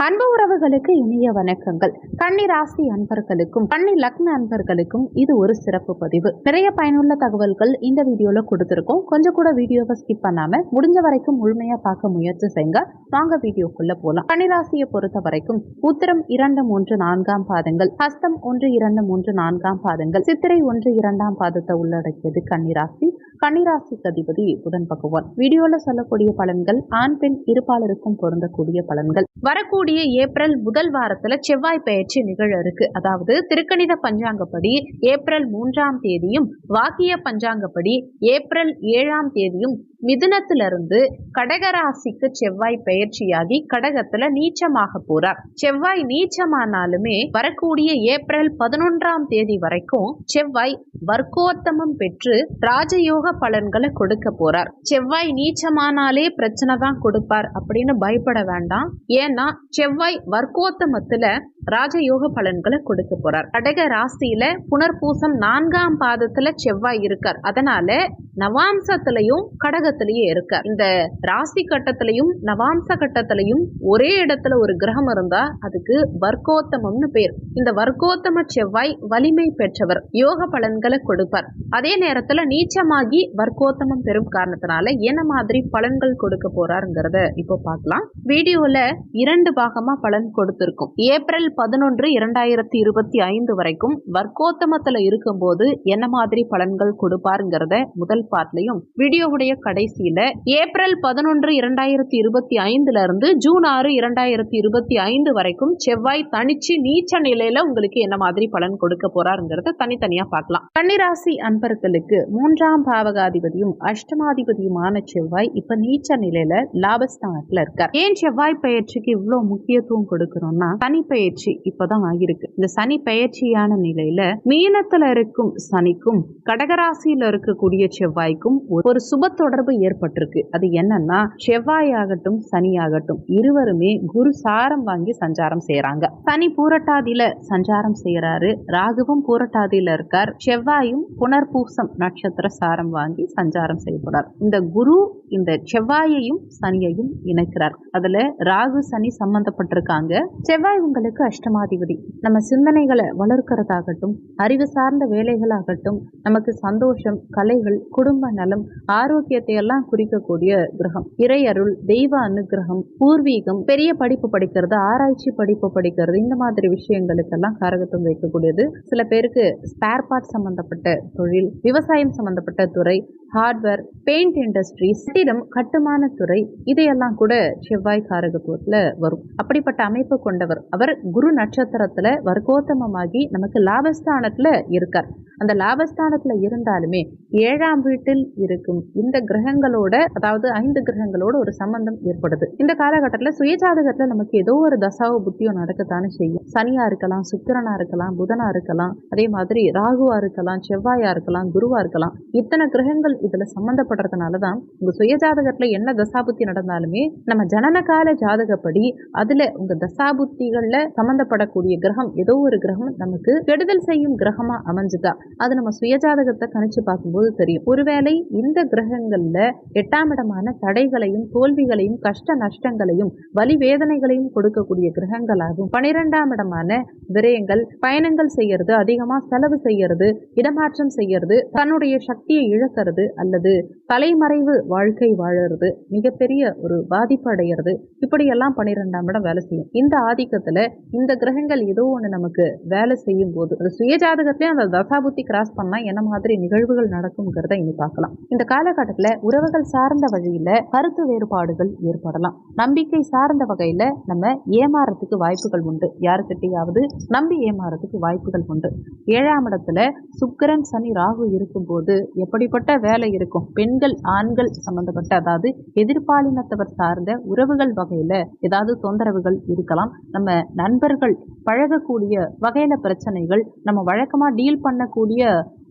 அன்பு உறவுகளுக்கு இனிய வணக்கங்கள். கன்னி ராசி அன்பர்களுக்கும் கன்னி லக்ன அன்பர்களுக்கும் இது ஒரு சிறப்பு பதிவு. நிறைய பயனுள்ள தகவல்கள் இந்த வீடியோல கொடுத்திருக்கோம். கொஞ்சம் கூட வீடியோவை ஸ்கிப் பண்ணாம முடிஞ்ச வரைக்கும் முழுமையா பார்க்க முயற்சி செய்யுங்க. வாங்க வீடியோக்குள்ள போலாம். கன்னிராசியை பொறுத்த வரைக்கும் உத்திரம் 2, 3, 4 பாதங்கள், ஹஸ்தம் 1, 2, 3, 4 பாதங்கள், சித்திரை 1, 2 பாதத்தை உள்ளடக்கியது கன்னிராசி. கன்னிராசிக்கு அதிபதி புதன் பகவான். வீடியோல சொல்லக்கூடிய பலன்கள் ஆண் பெண் இருபாலருக்கும் பொருந்தக்கூடிய பலன்கள். வரக்கூடிய ஏப்ரல் முதல் வாரத்துல செவ்வாய் பெயர்ச்சி நிகழ இருக்கு. அதாவது திருக்கணித பஞ்சாங்கப்படி ஏப்ரல் 3ஆம் தேதியும் வாக்கிய பஞ்சாங்கப்படி ஏப்ரல் 7ஆம் தேதியும் மிதுனத்திலிருந்து கடகராசிக்கு செவ்வாய் பெயர்ச்சியாகி கடகத்துல நீச்சமாக போறார். செவ்வாய் நீச்சமானாலுமே வரக்கூடிய ஏப்ரல் 11ஆம் தேதி வரைக்கும் செவ்வாய் வர்க்கோத்தமம் பெற்று ராஜயோக பலன்களை கொடுக்க போறார். செவ்வாய் நீச்சமானாலே பிரச்சனை தான் கொடுப்பார் அப்படின்னு பயப்பட வேண்டாம். ஏன்னா செவ்வாய் வர்க்கோத்தமத்துல ராஜயோக பலன்களை கொடுக்க போறார். கடக ராசியில புனர்பூசம் 4ஆம் பாதத்துல செவ்வாய் இருக்கார். அதனால நவாம்சத்திலையும் கடகத்திலேயே இருக்கார். இந்த ராசி கட்டத்திலையும் நவாம்ச கட்டத்திலையும் ஒரே இடத்துல ஒரு கிரகம் இருந்தா அதுக்கு வர்க்கோத்தமம்னு பேர். இந்த வர்க்கோத்தம செவ்வாய் வலிமை பெற்றவர், யோக பலன்களை கொடுப்பார். அதே நேரத்துல நீச்சமாகி வர்க்கோத்தமம் பெறும் காரணத்தினால என்ன மாதிரி பலன்கள் கொடுக்க போறாருங்கிறத இப்போ பார்க்கலாம். வீடியோல 2 பாகமா பலன் கொடுத்திருக்கும். ஏப்ரல் 11, 2025 வரைக்கும் வர்க்கோத்தமத்துல இருக்கும் போது என்ன மாதிரி பலன்கள் கொடுப்பாருங்கிறத முதல் பார்ட்லயும், வீடியோவுடைய கடைசியில ஏப்ரல் 11, 2025 இருந்து ஜூன் 6, 2025 வரைக்கும் செவ்வாய் தனிச்சு நீச்ச நிலையில உங்களுக்கு என்ன மாதிரி பலன் கொடுக்க போறாருங்கிறத தனித்தனியா பார்க்கலாம். கன்னிராசி அன்பர்களுக்கு 3ஆம் பாவகாதிபதியும் அஷ்டமாதிபதியுமான செவ்வாய் இப்ப நீச்ச நிலையில லாபஸ்தானத்துல இருக்கார். ஏன் செவ்வாய் பெயர்ச்சிக்கு இவ்வளவு முக்கியத்துவம் கொடுக்கணும்னா, சனி பெயர்ச்சி இப்பதான் ஆகிருக்கு. இந்த சனி பெயர்ச்சியான நிலையில மீனத்துல இருக்கும் சனிக்கும் கடகராசியில இருக்கக்கூடிய செவ்வாய்க்கும் ஒரு சுப தொடர்பு ஏற்பட்டிருக்கு. அது என்னன்னா, செவ்வாய் ஆகட்டும் சனி ஆகட்டும் இருவருமே குரு சாரம் வாங்கி சஞ்சாரம் செய்யறாங்க. சனி பூரட்டாதியில சஞ்சாரம் செய்யறாரு, ராகுவும் பூரட்டாதியில இருக்கார், செவ்வாயும் புனர்பூசம் நட்சத்திர சாரம் வாங்கி சஞ்சாரம் செய்யப்படுறார். இந்த குரு இந்த செவ்வாயையும் சனியையும் இணைக்கிறார். அதுல ராகு சனி சம்பந்தப்பட்டிருக்காங்க. செவ்வாய் உங்களுக்கு அஷ்டமாதிபதி. நம்ம சிந்தனைகளை வளர்க்கிறதாகட்டும், அறிவு சார்ந்த வேலைகளாகட்டும், நமக்கு சந்தோஷம், கலைகள், குடும்ப நலம், ஆரோக்கியத்தை எல்லாம் குறிக்கக்கூடிய கிரகம். இறையருள், தெய்வ அனுகிரகம், பூர்வீகம், பெரிய படிப்பு படிக்கிறது, ஆராய்ச்சி படிப்பு படிக்கிறது, இந்த மாதிரி விஷயங்களுக்கெல்லாம் காரகத்துவம் வைக்கக்கூடியது. சில பேருக்கு ஸ்பேர் பார்ட் சம்பந்தப்பட்ட தொழில், விவசாயம் சம்பந்தப்பட்ட துறை, ஹார்ட்வேர், பெயிண்ட் இண்டஸ்ட்ரி, கட்டிடம், கட்டுமான துறை, இதையெல்லாம் கூட செவ்வாய் காரகத்துவத்துல வரும். அப்படிப்பட்ட அமைப்பு கொண்டவர் அவர். குரு நட்சத்திரத்துல வர்க்கோத்தமமாகி நமக்கு லாபஸ்தானத்துல இருக்கார். அந்த லாபஸ்தானத்துல இருந்தாலுமே 7ஆம் வீட்டில் இருக்கும் இந்த கிரகங்களோட, அதாவது 5 கிரகங்களோட ஒரு சம்பந்தம் ஏற்படுது. இந்த காலகட்டத்துல சுயஜாதகத்துல நமக்கு ஏதோ ஒரு தசாவோ புத்தியோ நடக்கத்தானே செய்யும். சனியா இருக்கலாம், சுக்கிரனா இருக்கலாம், புதனா இருக்கலாம், அதே மாதிரி ராகுவா இருக்கலாம், செவ்வாயா இருக்கலாம், குருவா இருக்கலாம். இத்தனை கிரகங்கள் இதுல சம்பந்தப்படுறதுனாலதான் உங்க சுயஜாதகத்துல என்ன தசாபுத்தி நடந்தாலுமே நம்ம ஜனனகால ஜாதகப்படி அதுல உங்க தசாபுத்திகள்ல சம்பந்தப்படக்கூடிய கிரகம் ஏதோ ஒரு கிரகம் நமக்கு கெடுதல் செய்யும் கிரகமா அமைஞ்சுதா அது நம்ம சுயஜாதகத்தை கணிச்சு பார்க்கும்போது தெரியும். ஒருவேளை இந்த கிரகங்கள்ல 8ஆம் இடமான தடைகளையும் தோல்விகளையும் கஷ்ட நஷ்டங்களையும் வலி வேதனைகளையும் கொடுக்கக்கூடிய கிரகங்களாகும். 12ஆம் இடமான விரயங்கள், பயணங்கள் செய்யறது, அதிகமா செலவு செய்யறது, இடமாற்றம் செய்யறது, தன்னுடைய சக்தியை இழக்கிறது அல்லது தலைமறைவு வாழ்க்கை வாழறது, மிகப்பெரிய ஒரு பாதிப்பு அடைகிறது, இப்படியெல்லாம் 12ஆம் இடம் வேலை செய்யும். இந்த ஆதிக்கத்துல இந்த கிரகங்கள் ஏதோ ஒண்ணு நமக்கு வேலை செய்யும் போது அது சுயஜாதகத்திலே அந்த தசாபுத்தி கிராஸ் பண்ணா என்ன மாதிரி நிகழ்வுகள் நடக்கும்ங்கிறத இனி பார்க்கலாம். இந்த காலகட்டத்துல உறவுகள் சார்ந்த வழியில கருத்து வேறுபாடுகள் ஏற்படலாம். நம்பிக்கை சார்ந்த வகையில நம்ம ஏமாறதுக்கு வாய்ப்புகள் உண்டு. யாருக்கிட்டையாவது நம்பி ஏமாறதுக்கு வாய்ப்புகள் உண்டு. 7ஆம் இடத்துல சுக்கிரன் சனி ராகு இருக்கும் போது எப்படிப்பட்ட வேலை இருக்கும்? பெண்கள் ஆண்கள் சம்பந்தப்பட்ட, அதாவது எதிர்பாலினத்தவர் சார்ந்த உறவுகள் வகையில ஏதாவது தொந்தரவுகள் இருக்கலாம். நம்ம நண்பர்கள் பழகக்கூடிய வகையில பிரச்சனைகள், நம்ம வழக்கமா டீல் பண்ணக்கூடிய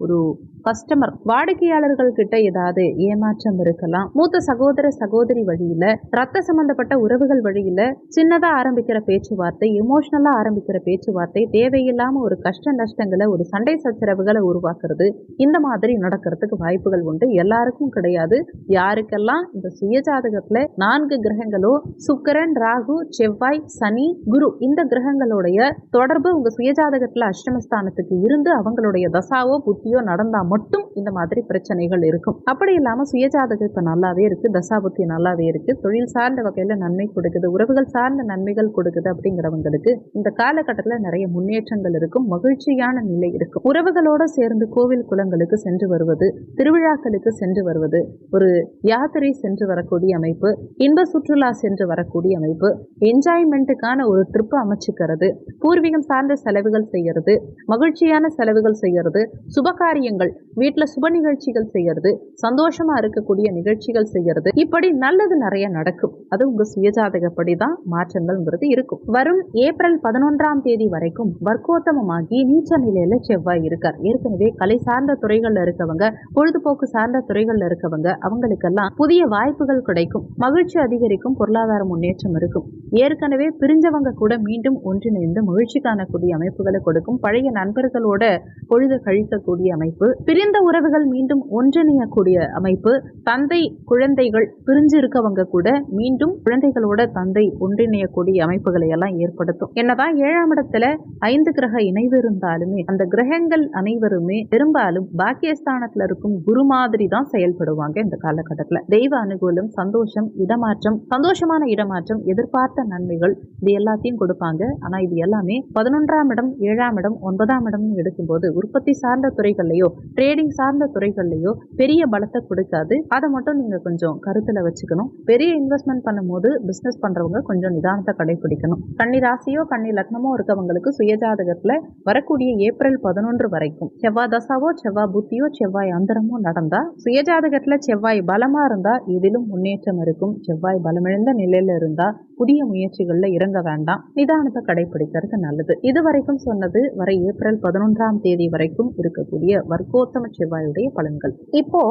ஒரு கஸ்டமர் வாடிக்கையாளர்கள் கிட்ட ஏதாவது ஏமாற்றம் இருக்கலாம். மூத்த சகோதர சகோதரி வழியில, ரத்த சம்பந்தப்பட்ட உறவுகள் வழியில சின்னதா ஆரம்பிக்கிற பேச்சுவார்த்தை, எமோஷனலா ஆரம்பிக்கிற பேச்சுவார்த்தை தேவையில்லாம ஒரு கஷ்ட நஷ்டங்களை, ஒரு சண்டை சச்சரவுகளை உருவாக்குறது, இந்த மாதிரி நடக்கிறதுக்கு வாய்ப்புகள் உண்டு. எல்லாருக்கும் கிடையாது. யாருக்கெல்லாம் இந்த சுயஜாதகத்துல 4 கிரகங்களோ சுக்கிரன், ராகு, செவ்வாய், சனி, குரு இந்த கிரகங்களுடைய தொடர்பு உங்க சுயஜாதகத்துல அஷ்டமஸ்தானத்துக்கு இருந்து அவங்களுடைய தசாவோ புத்தியோ நடந்தா மட்டும் இந்த மாதிரி பிரச்சனைகள் இருக்கும். அப்படி இல்லாம சுயஜாதகம் இப்ப நல்லாவே இருக்கு, தசாபுத்தி நல்லாவே இருக்கு, தொழில் சார்ந்த வகையில நன்மை கொடுக்குது, உறவுகள் சார்ந்த நன்மைகள் கொடுக்குது அப்படிங்கிறவங்களுக்கு இந்த காலகட்டத்துல நிறைய முன்னேற்றங்கள் இருக்கும், மகிழ்ச்சியான நிலை இருக்கும். உறவுகளோட சேர்ந்து கோவில் குளங்களுக்கு சென்று வருவது, திருவிழாக்களுக்கு சென்று வருவது, ஒரு யாத்திரை சென்று வரக்கூடிய அமைப்பு, இன்ப சுற்றுலா சென்று வரக்கூடிய அமைப்பு, என்ஜாய்மெண்ட்டுக்கான ஒரு ட்ரிப் அமைச்சுக்கிறது, பூர்வீகம் சார்ந்த செலவுகள் செய்யறது, மகிழ்ச்சியான செலவுகள் செய்யறது, சுபகாரியங்கள் வீட்டுல சுப நிகழ்ச்சிகள் செய்யறது, சந்தோஷமா இருக்கக்கூடிய நிகழ்ச்சிகள் செய்யறது, இப்படி நல்லது நிறைய நடக்கும். அது உங்க சுயஜாதகப்படிதான் மாற்றங்கள்ங்கிறது இருக்கும். வரும் ஏப்ரல் 11ஆம் தேதி வரைக்கும் வர்க்கோத்தமமாகி நீச்ச நிலையில செவ்வாய் இருக்கார். ஏற்கனவே கலை சார்ந்த துறைகள்ல இருக்கவங்க, பொழுதுபோக்கு சார்ந்த துறைகள்ல இருக்கவங்க, அவங்களுக்கெல்லாம் புதிய வாய்ப்புகள் கிடைக்கும், மகிழ்ச்சி அதிகரிக்கும், பொருளாதார முன்னேற்றம் இருக்கும். ஏற்கனவே பிரிஞ்சவங்க கூட மீண்டும் ஒன்றிணைந்து மகிழ்ச்சி காணக்கூடிய அமைப்புகளை கொடுக்கும். பழைய நண்பர்களோட பொழுது கழிக்கக்கூடிய அமைப்பு, பிரிந்த உறவுகள் மீண்டும் ஒன்றிணையக்கூடிய அமைப்பு, தந்தை குழந்தைகள் பிரிஞ்சு இருக்கவங்க கூட மீண்டும் குழந்தைகளோட தந்தை ஒன்றிணையக்கூடிய அமைப்புகளை எல்லாம் ஏற்படுத்தும். என்னதான் 7ஆம் இடத்துல 5 கிரக இணைவு இருந்தாலுமே அந்த கிரகங்கள் அனைவருமே பெரும்பாலும் பாக்கியஸ்தானத்துல இருக்கும் குரு மாதிரி தான் செயல்படுவாங்க. இந்த காலகட்டத்துல தெய்வ அனுகூலம், சந்தோஷம், இடமாற்றம், சந்தோஷமான இடமாற்றம், எதிர்பார்த்த நன்மைகள் இது எல்லாத்தையும் கொடுப்பாங்க. ஆனா இது எல்லாமே 11ஆம் இடம், 7ஆம் இடம், 9ஆம் இடம் எடுக்கும்போது உற்பத்தி சார்ந்த துறைகள்லையோ ட்ரேடிங் சார்ந்த துறைகள்லையோ பெரிய பலத்தை கொடுக்காது. அதை மட்டும் நீங்க கொஞ்சம் கருத்துல வச்சுக்கணும். பெரிய இன்வெஸ்ட்மெண்ட் பண்ணும்போது பிசினஸ் பண்றவங்க கொஞ்சம் நிதானத்தை கடைபிடிக்கணும். கன்னி ராசியோ கன்னி லக்னமோ இருக்கவங்களுக்கு சுயஜாதகத்துல வரக்கூடிய ஏப்ரல் 11 வரைக்கும் செவ்வாய் தசாவோ செவ்வாய் புத்தியோ செவ்வாய் அந்தரமோ நடந்தா, சுயஜாதகத்துல செவ்வாய் பலமா இருந்தா இதிலும் முன்னேற்றம் இருக்கும். செவ்வாய் பலமிழந்த நிலையில இருந்தா புதிய முயற்சிகள்ல இறங்க வேண்டாம், நிதானத்தை கடைபிடிக்கிறது நல்லது. இதுவரைக்கும் சொன்னது வரை ஏப்ரல் 11ஆம் தேதி வரைக்கும் இருக்கக்கூடிய வர்க்கோத்தம செவ்வாயுடைய பலன்கள். இப்போ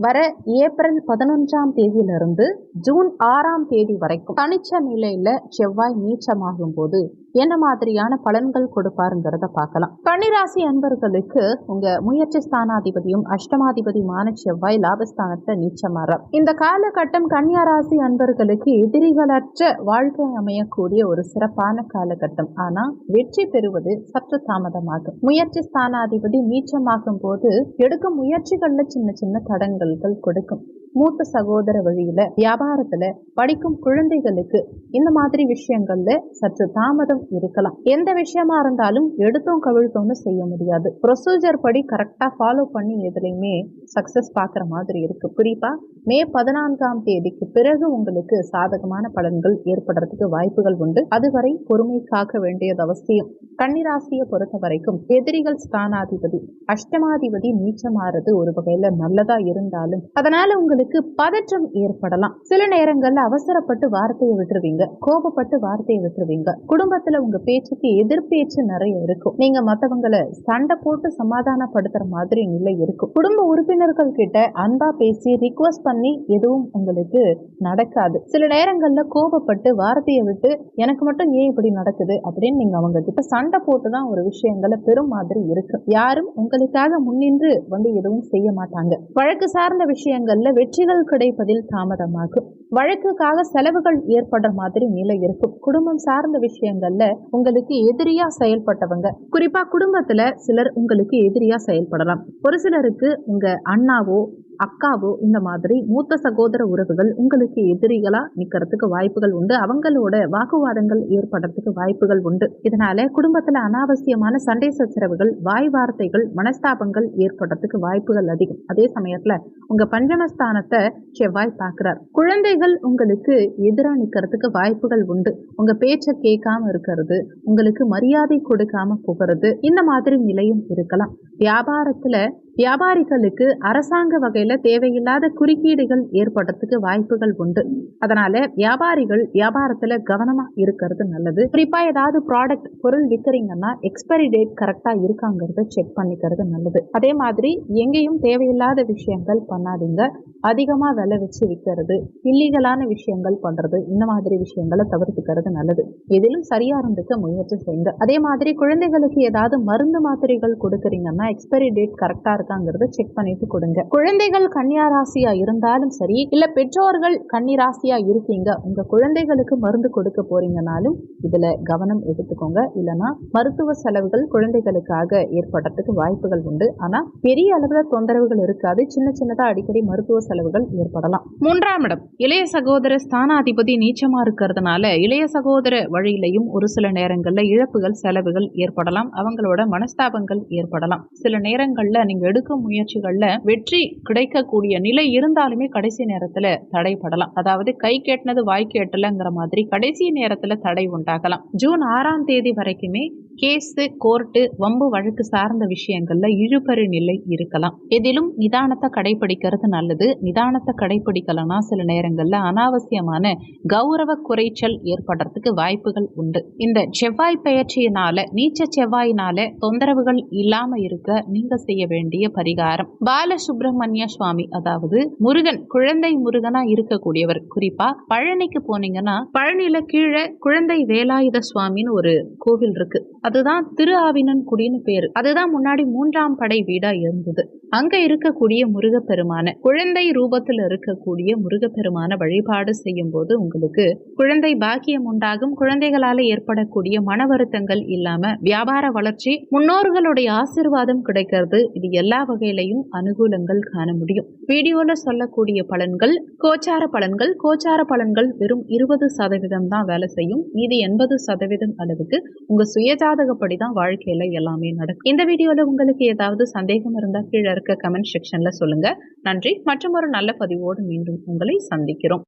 வர ஏப்ரல் 11ஆம் தேதியிலிருந்து ஜூன் 6ஆம் தேதி வரைக்கும் தனிச்ச நிலையில செவ்வாய் நீச்சமாகும் போது என்ன மாதிரியான பலன்கள் கொடுப்பாருங்கிறத பார்க்கலாம். கன்னிராசி அன்பர்களுக்கு உங்க முயற்சி ஸ்தானாதிபதியும் அஷ்டமாதிபதியுமான செவ்வாய் லாபஸ்தானத்தை நீச்சமாறார். இந்த காலகட்டம் கன்னியா ராசி அன்பர்களுக்கு எதிரிகளற்ற வாழ்க்கை அமையக்கூடிய ஒரு சிறப்பான காலகட்டம். ஆனா வெற்றி பெறுவது சற்று தாமதமாகும். முயற்சி ஸ்தானாதிபதி நீச்சமாகும் போது எடுக்கும் முயற்சிகள்ல சின்ன சின்ன தடங்கல்கள் கொடுக்கும். மூத்த சகோதர வழியில, வியாபாரத்துல, படிக்கும் குழந்தைகளுக்கு இந்த மாதிரி விஷயங்கள்ல சற்று தாமதம் இருக்கலாம். எந்த விஷயமா இருந்தாலும் எடுத்தோம் கவிழ்த்தோம்னு செய்ய முடியாது. ப்ரொசீஜர் படி கரெக்டா ஃபாலோ பண்ணி எதுலையுமே சக்சஸ் பார்க்குற மாதிரி இருக்கு. குறிப்பா மே 14ஆம் தேதிக்கு பிறகு உங்களுக்கு சாதகமான பலன்கள் ஏற்படுறதுக்கு வாய்ப்புகள் உண்டு. அதுவரை பொறுமை காக்க வேண்டியது அவசியம். கன்னிராசியை பொறுத்த வரைக்கும் எதிரிகள் ஸ்தானாதிபதி அஷ்டமாதிபதி நீச்சமாறது ஒரு வகையில நல்லதா இருந்தாலும் அதனால உங்களுக்கு பதற்றம் ஏற்படலாம். சில நேரங்கள்ல அவசரப்பட்டு வார்த்தையை விட்டுருவீங்க, கோபப்பட்டு வார்த்தையை விட்டுருவீங்க. குடும்பத்துல உங்க பேச்சுக்கு எதிர்பேச்சு நிறைய இருக்கும். நீங்க மத்தவங்களை சண்டை போட்டு சமாதானப்படுத்துற மாதிரி நிலை இருக்கும். குடும்ப உறுப்பினர்கள் கிட்ட அன்பா பேசி ரிக்வஸ்ட் பண்ணி எதுவும் உங்களுக்கு நடக்காது. சில நேரங்கள்ல கோபப்பட்டு வார்த்தையை விட்டு எனக்கு மட்டும் ஏன் இப்படி நடக்குது அப்படின்னு நீங்க அவங்க கிட்ட சண்டை போட்டுதான் ஒரு விஷயங்களை பெரும் மாதிரி இருக்கு. யாரும் உங்களுக்காக முன்னின்று வந்து எதுவும் செய்ய மாட்டாங்க. வழக்கு சார்ந்த விஷயங்கள்ல வெற்றிகள் கிடைப்பதில் தாமதமாகும். வழக்குக்காக செலவுகள் ஏற்படுற மாதிரி நிலை இருக்கும். குடும்பம் சார்ந்த விஷயங்கள்ல உங்களுக்கு எதிரியா செயல்பட்டவங்க, குறிப்பா குடும்பத்துல சிலர் உங்களுக்கு எதிரியா செயல்படலாம். ஒரு சிலருக்கு உங்க அண்ணாவோ அக்காவோ இந்த மாதிரி மூத்த சகோதர உறவுகள் உங்களுக்கு எதிரிகளா நிக்கிறதுக்கு வாய்ப்புகள் உண்டு. அவங்களோட வாக்குவாதங்கள் ஏற்படுறதுக்கு வாய்ப்புகள் உண்டு. இதனால குடும்பத்துல அனாவசியமான சண்டை சச்சரவுகள், வாய் வார்த்தைகள், மனஸ்தாபங்கள் ஏற்படுறதுக்கு வாய்ப்புகள் அதிகம். அதே சமயத்துல உங்க பஞ்சமஸ்தானத்தை செவ்வாய் பார்க்கிறார். குழந்தைகள் உங்களுக்கு எதிரா நிக்கிறதுக்கு வாய்ப்புகள் உண்டு. உங்க பேச்சை கேட்காம இருக்கிறது, உங்களுக்கு மரியாதை கொடுக்காம போகிறது, இந்த மாதிரி நிலையும் இருக்கலாம். வியாபாரத்துல வியாபாரிகளுக்கு அரசாங்க வகையில தேவையில்லாத குறுக்கீடுகள் ஏற்படுறதுக்கு வாய்ப்புகள் உண்டு. அதனால வியாபாரிகள் வியாபாரத்துல கவனமா இருக்கிறது நல்லது. குறிப்பா ஏதாவது ப்ராடக்ட் பொருள் விற்கிறீங்கன்னா எக்ஸ்பைரி டேட் கரெக்டா இருக்காங்கிறத செக் பண்ணிக்கிறது நல்லது. அதே மாதிரி எங்கேயும் தேவையில்லாத விஷயங்கள் பண்ணாதீங்க. அதிகமா விலை வச்சு விற்கிறது, இல்லீகலான விஷயங்கள் பண்றது, இந்த மாதிரி விஷயங்களை தவிர்த்துக்கிறது நல்லது. எதிலும் சரியா இருந்துக்க முயற்சி செய்யுங்க. அதே மாதிரி குழந்தைகளுக்கு ஏதாவது மருந்து மாத்திரைகள் கொடுக்கறீங்கன்னா எக்ஸ்பைரி டேட் கரெக்டா இருக்காங்கிறத செக் பண்ணிட்டு கொடுங்க. குழந்தைகள் கன்னியா ராசியா இருந்தாலும் சரி, இல்ல பெற்றோர்கள் கன்னி ராசியா இருக்கீங்க, உங்க குழந்தைகளுக்கு மருந்து கொடுக்க போறீங்கனாலும் இதுல கவனம் எடுத்துக்கோங்க. இல்லைன்னா மருத்துவ செலவுகள் குழந்தைகளுக்காக ஏற்படுறதுக்கு வாய்ப்புகள் உண்டு. ஆனா பெரிய அளவுல தொந்தரவுகள் இருக்காது. சின்ன சின்னதா அடிக்கடி மருத்துவ செலவுகள் ஏற்படலாம். 3ஆம் இடம் இளைய சகோதர ஸ்தானாதிபதி நீச்சமா இருக்கிறதுனால இளைய சகோதர வழியிலையும் ஒரு சில நேரங்கள்ல இழப்புகள் செலவுகள் ஏற்படலாம். அவங்களோட மனஸ்தாபங்கள் ஏற்படலாம். சில நேரங்கள்ல நீங்க எடுக்கும் முயற்சிகள்ல வெற்றி கிடைக்கக்கூடிய நிலை இருந்தாலுமே கடைசி நேரத்துல தடைபடலாம். அதாவது கை கேட்டினது வாய் கேட்டலங்கிற மாதிரி கடைசி நேரத்துல தடை உண்டாகலாம். ஜூன் 6ஆம் தேதி வரைக்குமே கேஸு, கோர்ட்டு, வம்பு வழக்கு சார்ந்த விஷயங்கள்ல இழுபறி நிலை இருக்கலாம். எதிலும் நிதானத்தை கடைபிடிக்கிறது நல்லது. நிதானத்தை கடைபிடிக்கலனா சில நேரங்கள்ல அனாவசியமான கௌரவ குறைச்சல் ஏற்படுறதுக்கு வாய்ப்புகள் உண்டு. இந்த செவ்வாய் பெயர்ச்சியினால, நீச்ச செவ்வாயினால தொந்தரவுகள் இல்லாம இருக்க நீங்க செய்ய வேண்டிய பரிகாரம் பாலசுப்ரமணிய சுவாமி, அதாவது முருகன், குழந்தை முருகனா இருக்கக்கூடியவர். குறிப்பா பழனிக்கு போனீங்கன்னா பழனியில கீழே குழந்தை வேலாயுத சுவாமின்னு ஒரு கோவில் இருக்கு. அதுதான் திரு ஆவினன்குடின்னு பேரு. அதுதான் முன்னாடி 3ஆம் படை வீடா இருந்தது. அங்க இருக்கக்கூடிய முருகப்பெருமான, குழந்தை ரூபத்தில் இருக்கக்கூடிய முருகப்பெருமான வழிபாடு செய்யும் போது உங்களுக்கு குழந்தை பாக்கியம் உண்டாகும். குழந்தைகளால ஏற்படக்கூடிய மன வருத்தங்கள் இல்லாம வியாபார வளர்ச்சி, முன்னோர்களுடைய ஆசீர்வாதம் கிடைக்கிறது. இது எல்லா வகையிலையும் அனுகூலங்கள் காண முடியும். வீடியோல சொல்லக்கூடிய பலன்கள் கோச்சார பலன்கள். கோச்சார பலன்கள் வெறும் 20% தான் வேலை செய்யும். மீதி 80% அளவுக்கு உங்க சுயஜாதகப்படிதான் வாழ்க்கையில எல்லாமே நடக்கும். இந்த வீடியோல உங்களுக்கு ஏதாவது சந்தேகம் இருந்தா கீழே இருக்க கமெண்ட் செக்ஷன்ல சொல்லுங்க. நன்றி. மற்றும் ஒரு நல்ல பதிவோடு மீண்டும் உங்களை சந்திக்கிறோம்.